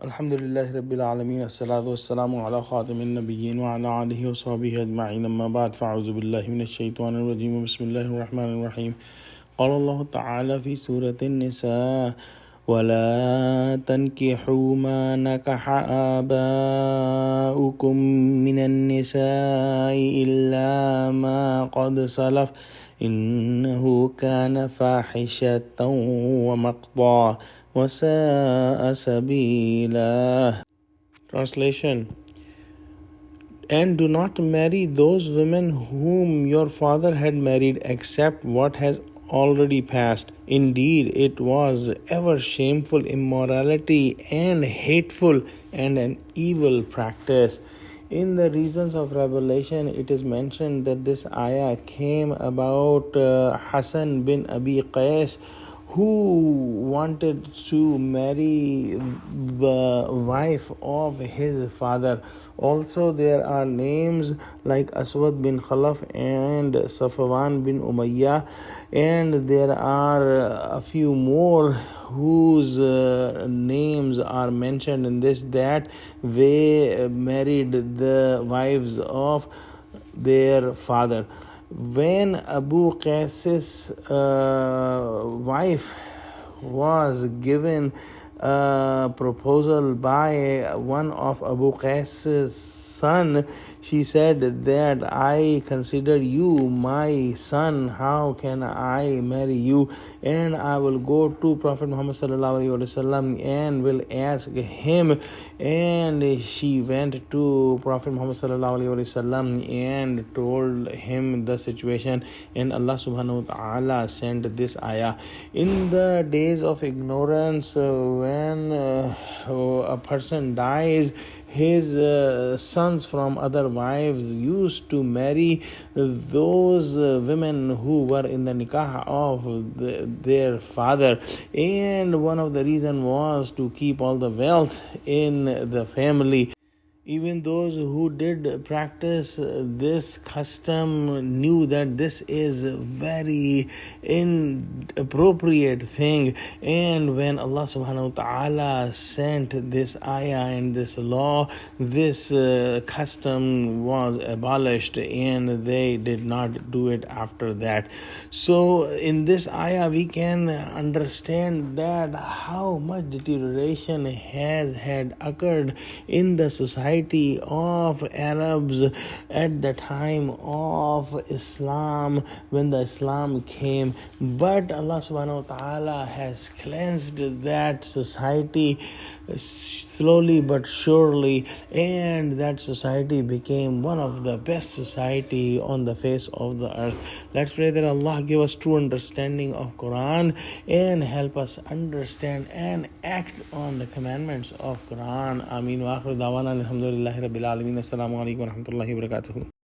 Alhamdulillahi Rabbil Alameen, As-salatu was-salamu ala khatamin nabiyyin wa ala alihi wa sahbihi ajma'in, amma ba'd, fa'auzu billahi minash shaitanir rajim, bismillahir rahmanir rahim. Qala Allah ta'ala fi Surah An-Nisa, وَلَا تَنْكِحُوا مَا نَكَحَ آبَاؤُكُم مِّنَ النِّسَاءِ إِلَّا مَا قَدْ سَلَفَ إِنَّهُ كَانَ فَاحِشَةً وَمَقْتًا وَسَاءَ سَبِيلًا. Translation: And do not marry those women whom your father had married except what has already passed. Indeed, it was ever shameful immorality and hateful and an evil practice. In the reasons of revelation, it is mentioned that this ayah came about Hassan bin Abi Qais, who wanted to marry the wife of his father. Also, there are names like Aswad bin Khalaf and Safwan bin Umayyah, and there are a few more whose names are mentioned in this, that they married the wives of their father. When Abu Qais's wife was given a proposal by one of Abu Qais's son, she said that I consider you my son, how can I marry you? And I will go to Prophet Muhammad sallallahu alaihi wasallam and will ask him. And she went to Prophet Muhammad sallallahu alaihi wasallam and told him the situation, and Allah subhanahu wa ta'ala sent this ayah. In the days of ignorance, when a person dies, his sons from other wives used to marry those women who were in the nikah of their father, and one of the reasons was to keep all the wealth in the family. Even those who did practice this custom knew that this is a very inappropriate thing. And when Allah subhanahu wa ta'ala sent this ayah and this law, this custom was abolished and they did not do it after that. So in this ayah we can understand that how much deterioration has had occurred in the society of Arabs at the time of Islam, when the Islam came. But Allah subhanahu wa ta'ala has cleansed that society slowly but surely, and that society became one of the best society on the face of the earth. Let's pray that Allah give us true understanding of Quran and help us understand and act on the commandments of Quran. Ameen wa akhiru da'wana alhamdulillahi rabbil alameen. Assalamu alaikum wa rahmatullahi wa barakatuh.